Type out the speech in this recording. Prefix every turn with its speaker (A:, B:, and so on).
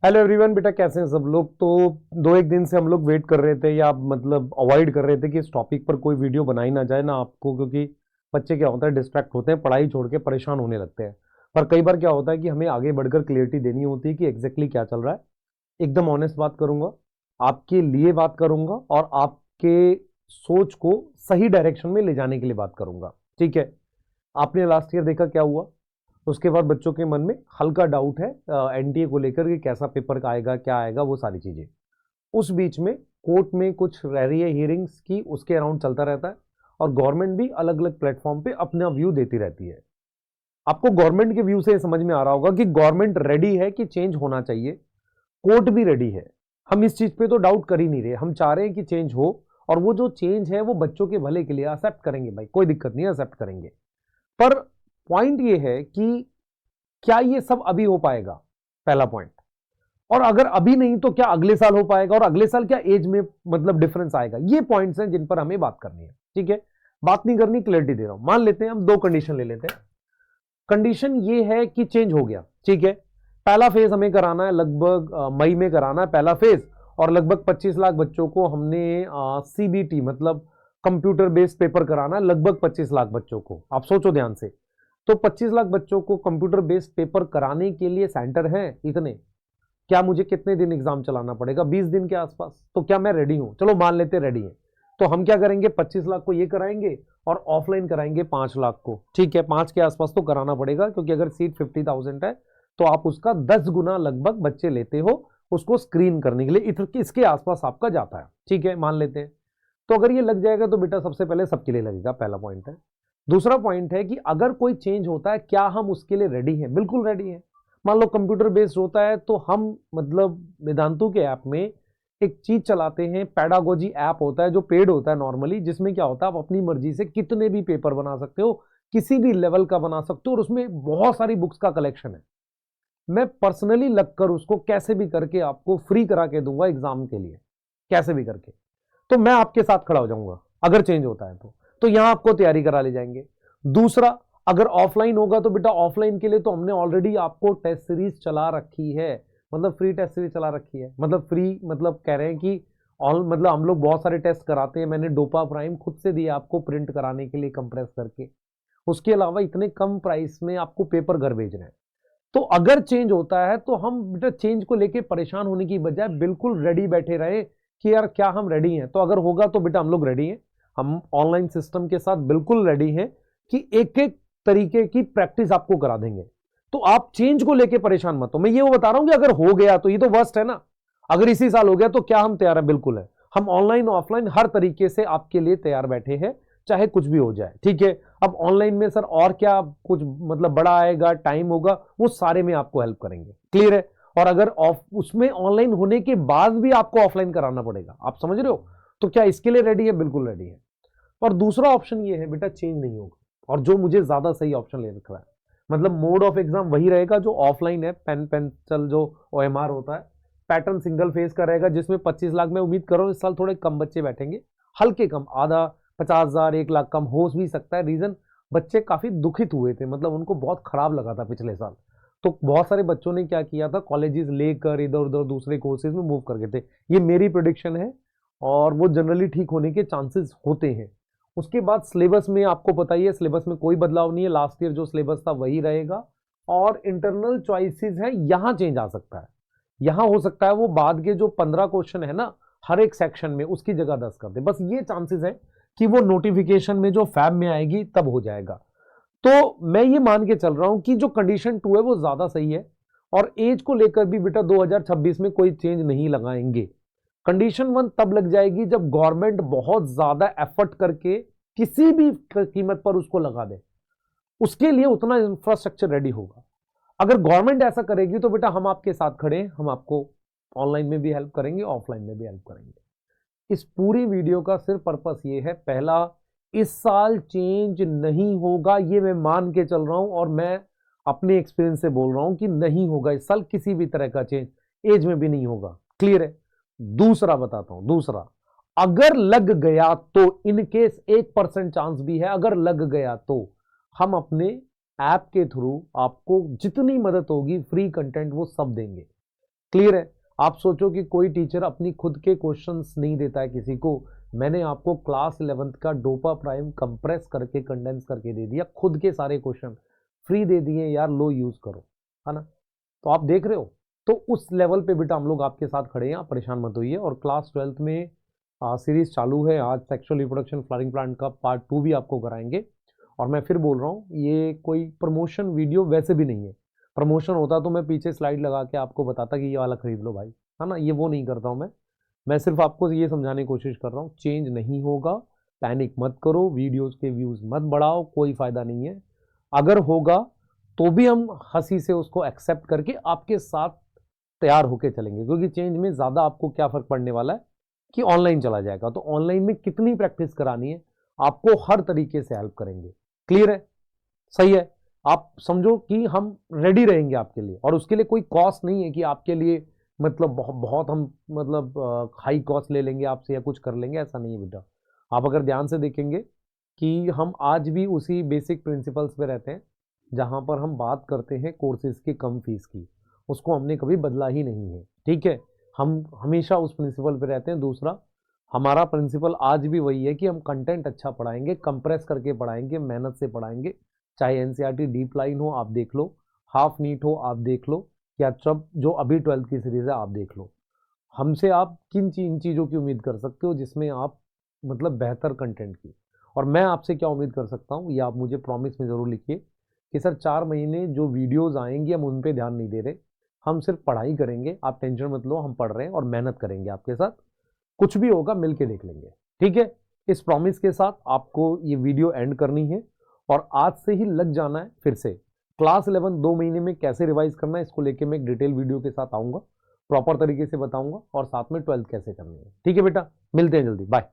A: Hello everyone. बेटा कैसे हैं सब लोग? तो दो एक दिन से हम लोग वेट कर रहे थे या मतलब अवॉइड कर रहे थे कि इस टॉपिक पर कोई वीडियो बनाई ना जाए ना आपको, क्योंकि बच्चे क्या होता है डिस्ट्रैक्ट होते हैं, पढ़ाई छोड़ के परेशान होने लगते हैं। पर कई बार क्या होता है कि हमें आगे बढ़कर क्लियरिटी देनी होती है कि एग्जैक्टली क्या चल रहा है। एकदम ऑनेस्ट बात करूंगा, आपके लिए बात करूंगा और आपके सोच को सही डायरेक्शन में ले जाने के लिए बात करूंगा। ठीक है? आपने लास्ट ईयर देखा क्या हुआ। उसके बाद बच्चों के मन में हल्का डाउट है एनटीए को लेकर कि कैसा पेपर का आएगा, क्या आएगा, वो सारी चीजें। उस बीच में कोर्ट में कुछ रह रही है हियरिंग्स की, उसके अराउंड चलता रहता है। और गवर्नमेंट भी अलग अलग प्लेटफॉर्म पे अपना व्यू देती रहती है। आपको गवर्नमेंट के व्यू से समझ में आ रहा होगा कि गवर्नमेंट रेडी है कि चेंज होना चाहिए, कोर्ट भी रेडी है। हम इस चीज पे तो डाउट कर ही नहीं रहे, हम चाह रहे हैं कि चेंज हो। और वो जो चेंज है वो बच्चों के भले के लिए एक्सेप्ट करेंगे, भाई कोई दिक्कत नहीं है, एक्सेप्ट करेंगे। पर पॉइंट ये है कि क्या ये सब अभी हो पाएगा, पहला पॉइंट। और अगर अभी नहीं तो क्या अगले साल हो पाएगा, और अगले साल क्या एज में मतलब डिफरेंस आएगा। ये पॉइंट्स हैं जिन पर हमें बात करनी है। ठीक है? बात नहीं करनी, क्लियरिटी दे रहा हूं। मान लेते हैं हम दो कंडीशन ले लेते हैं। कंडीशन ये है कि चेंज हो गया, ठीक है। पहला फेज हमें कराना है, लगभग मई में कराना है पहला फेज। और लगभग 25 लाख बच्चों को हमने सीबीटी मतलब कंप्यूटर बेस्ड पेपर कराना है, लगभग 25 लाख बच्चों को। आप सोचो ध्यान से। तो 25 लाख बच्चों को कंप्यूटर बेस्ड पेपर कराने के लिए सेंटर हैं इतने। क्या मुझे कितने दिन एग्जाम चलाना पड़ेगा? 20 दिन के आसपास। तो क्या मैं रेडी हूं? चलो मान लेते रेडी है। तो हम क्या करेंगे, 25 लाख को ये कराएंगे और ऑफलाइन कराएंगे 5 लाख को। ठीक है, 5 के आसपास तो कराना पड़ेगा, क्योंकि अगर सीट 50,000 है तो आप उसका 10 गुना लगभग बच्चे लेते हो उसको स्क्रीन करने के लिए। इसके आसपास आपका जाता है। ठीक है, मान लेते हैं। तो अगर ये लग जाएगा तो बेटा सबसे पहले सबके लिए लगेगा, पहला पॉइंट है। दूसरा पॉइंट है कि अगर कोई चेंज होता है, क्या हम उसके लिए रेडी हैं? बिल्कुल रेडी हैं। मान लो कंप्यूटर बेस्ड होता है तो हम मतलब वेदांतु के ऐप में एक चीज चलाते हैं, पैडागोजी ऐप होता है जो पेड होता है नॉर्मली, जिसमें क्या होता है आप अपनी मर्जी से कितने भी पेपर बना सकते हो, किसी भी लेवल का बना सकते हो, और उसमें बहुत सारी बुक्स का कलेक्शन है। मैं पर्सनली लगकर उसको कैसे भी करके आपको फ्री करा के दूंगा एग्जाम के लिए, कैसे भी करके। तो मैं आपके साथ खड़ा हो जाऊंगा अगर चेंज होता है तो यहां आपको तैयारी करा ले जाएंगे। दूसरा, अगर ऑफलाइन होगा तो बेटा ऑफलाइन के लिए तो हमने ऑलरेडी आपको टेस्ट सीरीज चला रखी है, मतलब फ्री टेस्ट सीरीज चला रखी है। मतलब फ्री मतलब कह रहे हैं कि ऑल मतलब हम लोग बहुत सारे टेस्ट कराते हैं। मैंने डोपा प्राइम खुद से दिया आपको प्रिंट कराने के लिए कंप्रेस करके। उसके अलावा इतने कम प्राइस में आपको पेपर घर भेज रहे हैं। तो अगर चेंज होता है तो हम बेटा चेंज को लेके परेशान होने की बजाय बिल्कुल रेडी बैठे रहे कि यार क्या हम रेडी हैं। तो अगर होगा तो बेटा हम लोग रेडी हैं। हम ऑनलाइन सिस्टम के साथ बिल्कुल रेडी हैं कि एक एक तरीके की प्रैक्टिस आपको करा देंगे। तो आप चेंज को लेके परेशान मत हो। मैं ये वो बता रहा हूं कि अगर हो गया तो ये तो वर्स्ट है ना। अगर इसी साल हो गया तो क्या हम तैयार है? बिल्कुल है। हम ऑनलाइन ऑफलाइन हर तरीके से आपके लिए तैयार बैठे हैं, चाहे कुछ भी हो जाए। ठीक है? अब ऑनलाइन में सर और क्या कुछ मतलब बड़ा आएगा, टाइम होगा, वो सारे में आपको हेल्प करेंगे। क्लियर है? और अगर ऑफ उसमें ऑनलाइन होने के बाद भी आपको ऑफलाइन कराना पड़ेगा, आप समझ रहे हो? तो क्या इसके लिए रेडी है? बिल्कुल रेडी है। और दूसरा ऑप्शन ये है बेटा चेंज नहीं होगा, और जो मुझे ज्यादा सही ऑप्शन ले रखा है, मतलब मोड ऑफ एग्जाम वही रहेगा जो ऑफलाइन है, पेन पेंसिल जो ओएमआर होता है। पैटर्न सिंगल फेज का रहेगा, जिसमें 25 लाख में उम्मीद करो इस साल थोड़े कम बच्चे बैठेंगे, हल्के कम, आधा 50,000 1 लाख कम हो भी सकता है। रीजन, बच्चे काफी दुखित हुए थे, मतलब उनको बहुत खराब लगा था पिछले साल। तो बहुत सारे बच्चों ने क्या किया था, कॉलेजेस लेकर इधर उधर दूसरे कोर्सेज में मूव कर गए थे। ये मेरी प्रोडिक्शन है, और वो जनरली ठीक होने के चांसेस होते हैं। उसके बाद सिलेबस में आपको पता ही है, सिलेबस में कोई बदलाव नहीं है, लास्ट ईयर जो सिलेबस था वही रहेगा। और इंटरनल चॉइसेस है, यहां चेंज आ सकता है। यहां हो सकता है वो बाद के जो 15 क्वेश्चन है ना हर एक सेक्शन में, उसकी जगह 10 कर दे। बस ये चांसेस है कि वो नोटिफिकेशन में जो फैब में आएगी तब हो जाएगा। तो मैं ये मान के चल रहा हूं कि जो कंडीशन 2 है वो ज्यादा सही है। और एज को लेकर भी बेटा 2026 में कोई चेंज नहीं लगाएंगे। कंडीशन 1 तब लग जाएगी जब गवर्नमेंट बहुत ज्यादा एफर्ट करके किसी भी कीमत पर उसको लगा दे, उसके लिए उतना इंफ्रास्ट्रक्चर रेडी होगा। अगर गवर्नमेंट ऐसा करेगी तो बेटा हम आपके साथ खड़े हैं, हम आपको ऑनलाइन में भी हेल्प करेंगे, ऑफलाइन में भी हेल्प करेंगे। इस पूरी वीडियो का सिर्फ पर्पस ये है, पहला, इस साल चेंज नहीं होगा, ये मैं मान के चल रहा हूं, और मैं अपने एक्सपीरियंस से बोल रहा हूं कि नहीं होगा इस साल किसी भी तरह का चेंज, एज में भी नहीं होगा। क्लियर है? दूसरा बताता हूं, दूसरा, अगर लग गया तो इन केस 1% चांस भी है, अगर लग गया तो हम अपने ऐप के थ्रू आपको जितनी मदद होगी फ्री कंटेंट वो सब देंगे। क्लियर है? आप सोचो कि कोई टीचर अपनी खुद के क्वेश्चंस नहीं देता है किसी को। मैंने आपको क्लास 11th का डोपा प्राइम कंप्रेस करके कंडेंस करके दे दिया, खुद के सारे क्वेश्चन फ्री दे दिए यार, लो यूज करो, है ना? तो आप देख रहे हो, तो उस लेवल पे बेटा हम लोग आपके साथ खड़े हैं, आप परेशान मत होइए। और क्लास 12th में सीरीज चालू है, आज सेक्सुअल रिप्रोडक्शन फ्लावरिंग प्लांट का पार्ट 2 भी आपको कराएंगे। और मैं फिर बोल रहा हूँ, ये कोई प्रमोशन वीडियो वैसे भी नहीं है। प्रमोशन होता तो मैं पीछे स्लाइड लगा के आपको बताता कि ये वाला खरीद लो भाई, है ना? ये वो नहीं करता हूँ मैं सिर्फ आपको ये समझाने की कोशिश कर रहा हूँ, चेंज नहीं होगा, पैनिक मत करो, वीडियोस के व्यूज मत बढ़ाओ, कोई फायदा नहीं है। अगर होगा तो भी हम हंसी से उसको एक्सेप्ट करके आपके साथ तैयार होके चलेंगे, क्योंकि चेंज में ज्यादा आपको क्या फर्क पड़ने वाला है कि ऑनलाइन चला जाएगा। तो ऑनलाइन में कितनी प्रैक्टिस करानी है, आपको हर तरीके से हेल्प करेंगे। क्लियर है? सही है? आप समझो कि हम रेडी रहेंगे आपके लिए, और उसके लिए कोई कॉस्ट नहीं है कि आपके लिए मतलब बहुत हम मतलब हाई कॉस्ट ले लेंगे आपसे या कुछ कर लेंगे, ऐसा नहीं है बेटा। आप अगर ध्यान से देखेंगे कि हम आज भी उसी बेसिक प्रिंसिपल्स पे रहते हैं, जहां पर हम बात करते हैं कोर्सेज की कम फीस की, उसको हमने कभी बदला ही नहीं है। ठीक है, हम हमेशा उस प्रिंसिपल पे रहते हैं। दूसरा, हमारा प्रिंसिपल आज भी वही है कि हम कंटेंट अच्छा पढ़ाएंगे, कंप्रेस करके पढ़ाएंगे, मेहनत से पढ़ाएंगे। चाहे एनसीईआरटी डीप लाइन हो आप देख लो, हाफ नीट हो आप देख लो, या सब जो अभी 12th की सीरीज है आप देख लो। हमसे आप इन चीज़ों की उम्मीद कर सकते हो जिसमें आप मतलब बेहतर कंटेंट की। और मैं आपसे क्या उम्मीद कर सकता हूँ, ये आप मुझे प्रॉमिस में ज़रूर लिखिए कि सर 4 महीने जो वीडियोस आएंगी हम उन पे ध्यान नहीं दे रहे, हम सिर्फ पढ़ाई करेंगे, आप टेंशन मत लो, हम पढ़ रहे हैं और मेहनत करेंगे आपके साथ, कुछ भी होगा मिल के देख लेंगे। ठीक है? इस प्रॉमिस के साथ आपको ये वीडियो एंड करनी है और आज से ही लग जाना है फिर से। क्लास 11 2 महीने में कैसे रिवाइज करना है, इसको लेके मैं एक डिटेल वीडियो के साथ आऊंगा, प्रॉपर तरीके से बताऊंगा, और साथ में 12th कैसे करनी है। ठीक है बेटा, मिलते हैं जल्दी, बाय।